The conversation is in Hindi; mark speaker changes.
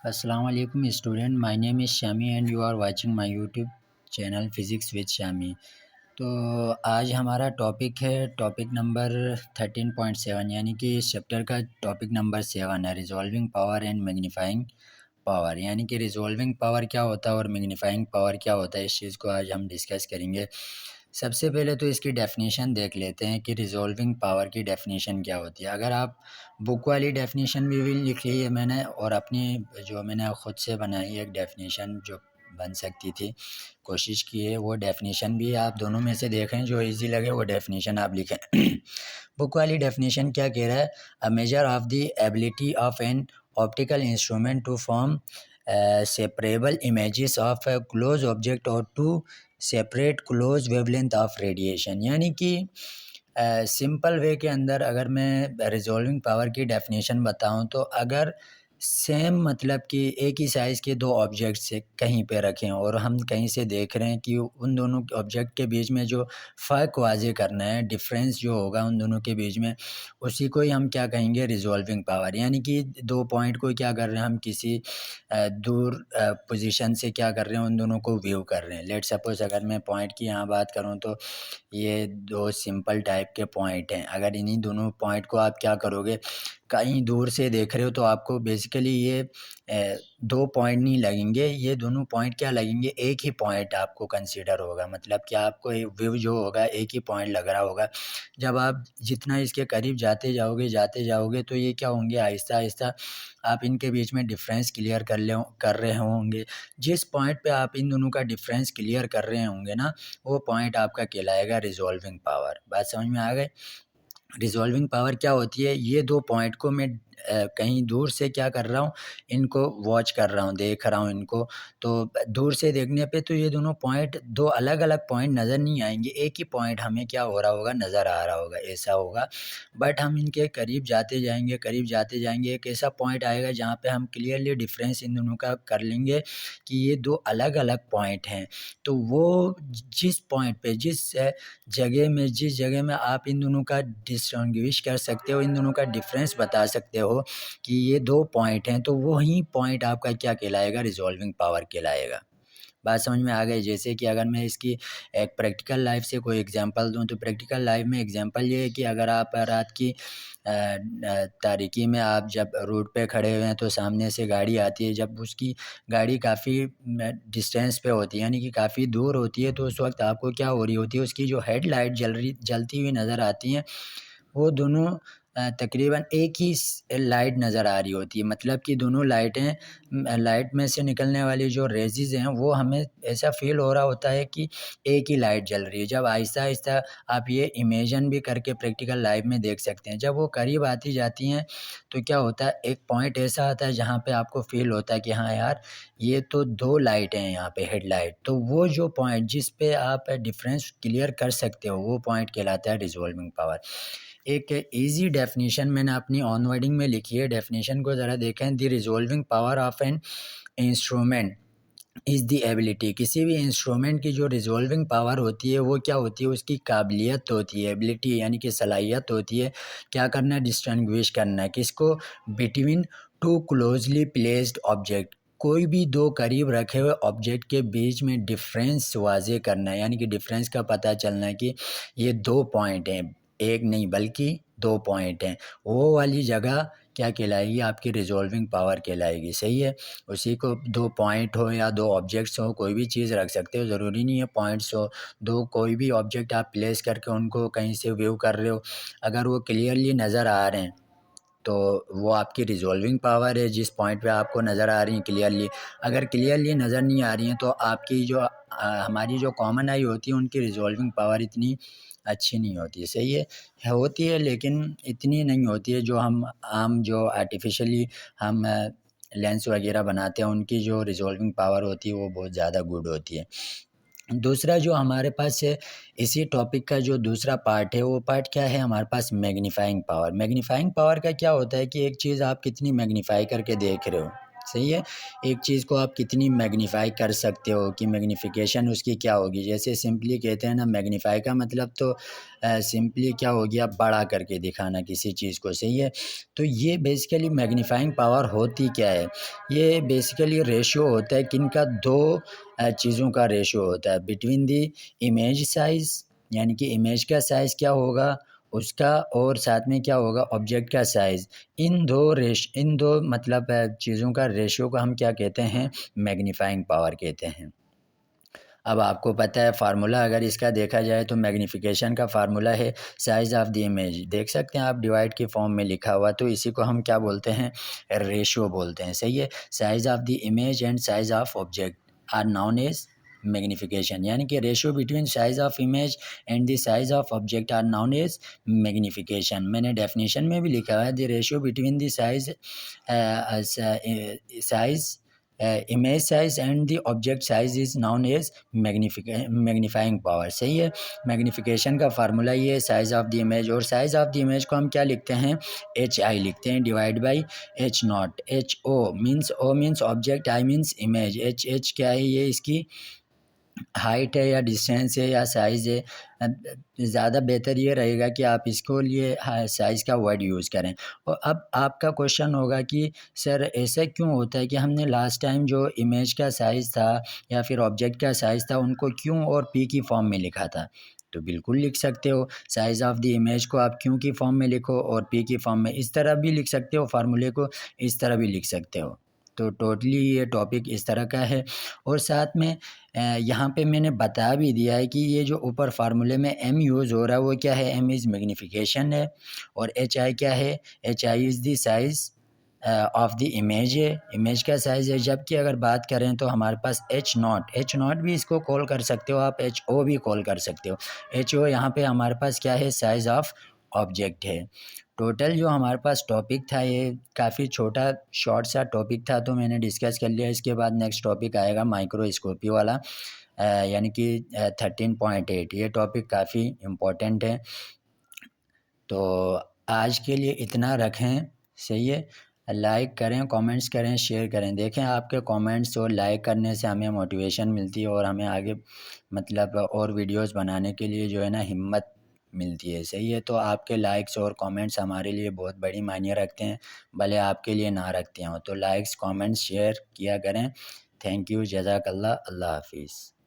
Speaker 1: Assalamu alaikum student, my name is Shami and you are watching my YouTube channel physics with Shami. तो आज हमारा टॉपिक है टॉपिक नंबर 13.7 यानी कि इस चैप्टर का टॉपिक नंबर 7 है resolving power and magnifying power. यानी कि रिजॉल्विंग पावर क्या होता है और मैग्नीफाइंग पावर क्या होता है, इस चीज़ को आज हम डिस्कस करेंगे। सबसे पहले तो इसकी डेफिनेशन देख लेते हैं कि रिजॉल्विंग पावर की डेफिनेशन क्या होती है। अगर आप बुक वाली डेफिनेशन भी लिख ली है मैंने और अपनी जो मैंने ख़ुद से बनाई एक डेफिनेशन जो बन सकती थी, कोशिश की है, वो डेफिनेशन भी आप दोनों में से देखें, जो इजी लगे वो डेफिनेशन आप लिखें। बुक वाली डेफिनेशन क्या कह रहा है? A measure of the ability of an optical instrument to form separable images of a close object और to separate close wavelength of radiation. यानी कि सिंपल वे के अंदर अगर मैं रिजॉल्विंग पावर की डेफिनेशन बताऊं तो अगर सेम मतलब कि एक ही साइज़ के दो ऑब्जेक्ट से कहीं पे रखें और हम कहीं से देख रहे हैं कि उन दोनों ऑब्जेक्ट के बीच में जो फ़र्क वाज़े करना है, डिफरेंस जो होगा उन दोनों के बीच में, उसी को ही हम क्या कहेंगे? Resolving power. यानी कि दो पॉइंट को क्या कर रहे हैं हम, किसी दूर पोजीशन से क्या कर रहे हैं, उन दोनों को व्यू कर रहे हैं। लेट सपोज़ अगर मैं पॉइंट की यहाँ बात करूँ तो ये दो सिंपल टाइप के पॉइंट हैं। अगर इन्हीं दोनों पॉइंट को आप क्या करोगे, कहीं दूर से देख रहे हो तो आपको बेसिकली ये दो पॉइंट नहीं लगेंगे, ये दोनों पॉइंट क्या लगेंगे, एक ही पॉइंट आपको कंसीडर होगा। मतलब कि आपको व्यू जो होगा एक ही पॉइंट लग रहा होगा। जब आप जितना इसके करीब जाते जाओगे तो ये क्या होंगे, आहिस्ता आहिस्ता आप इनके बीच में डिफरेंस क्लियर कर रहे होंगे। जिस पॉइंट पे आप इन दोनों का डिफरेंस क्लियर कर रहे होंगे ना, वो पॉइंट आपका कहलाएगा रिजॉल्विंग पावर। बात समझ में आ गई? रिजॉल्विंग पावर क्या होती है? ये दो पॉइंट को मैं कहीं दूर से क्या कर रहा हूँ, इनको वॉच कर रहा हूँ, देख रहा हूँ इनको। तो दूर से देखने पे तो ये दोनों पॉइंट दो अलग अलग पॉइंट नज़र नहीं आएंगे, एक ही पॉइंट हमें क्या हो रहा होगा, नज़र आ रहा होगा, ऐसा होगा। बट हम इनके करीब जाते जाएंगे एक ऐसा पॉइंट आएगा जहाँ पे हम क्लियरली डिफरेंस इन दोनों का कर लेंगे कि ये दो अलग अलग पॉइंट हैं। तो वो जिस पॉइंट पे जिस जगह में आप इन दोनों का डिस्टिंग्विश कर सकते हो, इन दोनों का डिफरेंस बता सकते हो कि ये दो पॉइंट हैं, तो वही पॉइंट आपका क्या कहलाएगा, रिजॉल्विंग पावर कहलाएगा। बात समझ में आ गई? जैसे कि अगर मैं इसकी एक प्रैक्टिकल लाइफ से कोई एग्जांपल दूं तो प्रैक्टिकल लाइफ में एग्जांपल ये है कि अगर आप रात की तारीकी में आप जब रोड पे खड़े हुए हैं तो सामने से गाड़ी आती है, जब उसकी गाड़ी काफ़ी डिस्टेंस पे होती है, यानी कि काफ़ी दूर होती है, तो उस वक्त आपको क्या हो रही होती है, उसकी जो हेडलाइट जलती हुई नज़र आती हैं, वो दोनों तकरीबन एक ही लाइट नज़र आ रही होती है। मतलब कि दोनों लाइट में से निकलने वाली जो रेज़ेस हैं वो हमें ऐसा फ़ील हो रहा होता है कि एक ही लाइट जल रही है। जब आहिस्ता-आहिस्ता आप ये इमेजिन भी करके प्रैक्टिकल लाइफ में देख सकते हैं। जब वो करीब आती जाती हैं तो क्या होता है, एक पॉइंट ऐसा आता है जहाँ पे आपको फ़ील होता है कि हाँ यार, ये तो 2 लाइटें हैं यहाँ पे, हेडलाइट। तो वो जो पॉइंट जिस पे आप डिफ़रेंस क्लियर कर सकते हो, वो पॉइंट कहलाता है रिज़ॉल्विंग पावर। एक ईज़ी डेफिनेशन मैंने अपनी ऑन वर्डिंग में लिखी है, डेफिनेशन को ज़रा देखें। The resolving power of an instrument is the ability. किसी भी इंस्ट्रूमेंट की जो रिज़ॉल्विंग पावर होती है वो क्या होती है, उसकी काबिलियत होती है। एबिलिटी यानी कि सलाहियत होती है क्या करना है, डिस्टिंग्विश करना है किसको, between two closely placed object. कोई भी दो करीब रखे हुए ऑब्जेक्ट के बीच में डिफरेंस वाज़े करना है, यानी कि डिफरेंस का पता चलना है कि ये दो पॉइंट हैं, एक नहीं बल्कि दो पॉइंट हैं। वो वाली जगह क्या कहलाएगी, आपकी रिज़ॉल्विंग पावर कहलाएगी। सही है? उसी को दो पॉइंट हो या दो ऑब्जेक्ट्स हो, कोई भी चीज़ रख सकते हो, ज़रूरी नहीं है पॉइंट्स हो। दो कोई भी ऑब्जेक्ट आप प्लेस करके उनको कहीं से व्यू कर रहे हो, अगर वो क्लियरली नज़र आ रहे हैं तो वो आपकी रिज़ॉल्विंग पावर है, जिस पॉइंट पे आपको नज़र आ रही हैं क्लियरली। अगर क्लियरली नज़र नहीं आ रही हैं तो आपकी जो हमारी जो कॉमन आई होती है उनकी रिज़ॉल्विंग पावर इतनी अच्छी नहीं होती है। सही है? होती है लेकिन इतनी नहीं होती है जो हम आम जो आर्टिफ़िशियली हम लेंस वगैरह बनाते हैं, उनकी जो रिज़ॉल्विंग पावर होती है वो बहुत ज़्यादा गुड होती है। दूसरा जो हमारे पास है, इसी टॉपिक का जो दूसरा पार्ट है, वो पार्ट क्या है हमारे पास, मैग्नीफाइंग पावर। मैग्नीफाइंग पावर का क्या होता है कि एक चीज़ आप कितनी मैग्नीफाई करके देख रहे हो। सही है। एक चीज़ को आप कितनी मैग्नीफाई कर सकते हो कि मैग्नीफिकेशन उसकी क्या होगी। जैसे सिंपली कहते हैं ना, मैग्नीफाई का मतलब तो सिंपली क्या हो गया, बड़ा करके दिखाना किसी चीज़ को, सही है। तो ये बेसिकली मैग्नीफाइंग पावर होती क्या है, ये बेसिकली रेशियो होता है किनका, दो चीज़ों का रेशियो होता है बिटवीन दी इमेज साइज़, यानी कि इमेज का साइज़ क्या होगा उसका, और साथ में क्या होगा, ऑब्जेक्ट का साइज़। इन दो मतलब चीज़ों का रेशियो को हम क्या कहते हैं, मैग्नीफाइंग पावर कहते हैं। अब आपको पता है फार्मूला, अगर इसका देखा जाए तो मैग्नीफिकेशन का फार्मूला है साइज़ ऑफ द इमेज, देख सकते हैं आप डिवाइड के फॉर्म में लिखा हुआ, तो इसी को हम क्या बोलते हैं, रेशियो बोलते हैं, सही है। Size of the image and size of object are known as magnification, यानी कि ratio between size of image and the size of object are known as magnification. मैंने डेफिनेशन में भी लिखा है, the ratio between the size image size and the object size is known as magnifying power, सही है। मैग्नीफिकेशन का फार्मूला ये है, साइज ऑफ द इमेज, और साइज ऑफ द इमेज को हम क्या लिखते हैं, एच आई लिखते हैं divide by H naught. H O means object, I means image. H क्या है, ये इसकी हाइट है या डिस्टेंस है या साइज़ है। ज़्यादा बेहतर ये रहेगा कि आप इसको लिए साइज़ का वर्ड यूज़ करें। और अब आपका क्वेश्चन होगा कि सर ऐसा क्यों होता है कि हमने लास्ट टाइम जो इमेज का साइज़ था या फिर ऑब्जेक्ट का साइज़ था उनको क्यों और पी की फॉर्म में लिखा था। तो बिल्कुल लिख सकते हो, साइज़ ऑफ द इमेज को आप क्यों की फॉर्म में लिखो और पी की फॉर्म में, इस तरह भी लिख सकते हो फार्मूले को, इस तरह भी लिख सकते हो। तो टोटली ये टॉपिक इस तरह का है। और साथ में यहाँ पे मैंने बता भी दिया है कि ये जो ऊपर फार्मूले में एम यूज़ हो रहा है वो क्या है, एम इज़ मैग्नीफिकेशन है, और एच आई क्या है, H I is the size of the image है, इमेज का साइज़ है। जबकि अगर बात करें तो हमारे पास एच नॉट भी इसको कॉल कर सकते हो आप, एच ओ भी कॉल कर सकते हो। एच ओ यहाँ पे हमारे पास क्या है, साइज़ ऑफ ऑब्जेक्ट है। टोटल जो हमारे पास टॉपिक था ये काफ़ी छोटा शॉर्ट सा टॉपिक था, तो मैंने डिस्कस कर लिया। इसके बाद नेक्स्ट टॉपिक आएगा माइक्रोस्कोपी वाला, यानी कि 13.8। ये टॉपिक काफ़ी इम्पोर्टेंट है। तो आज के लिए इतना रखें, सही है। लाइक करें, कमेंट्स करें, शेयर करें। देखें आपके कमेंट्स और लाइक करने से हमें मोटिवेशन मिलती है और हमें आगे मतलब और वीडियोस बनाने के लिए जो है ना हिम्मत मिलती है, सही है। तो आपके लाइक्स और कमेंट्स हमारे लिए बहुत बड़ी मायने रखते हैं, भले आपके लिए ना रखते हों। तो लाइक्स, कमेंट्स, शेयर किया करें। थैंक यू, जज़ाकल्लाह, अल्लाह हाफिज़।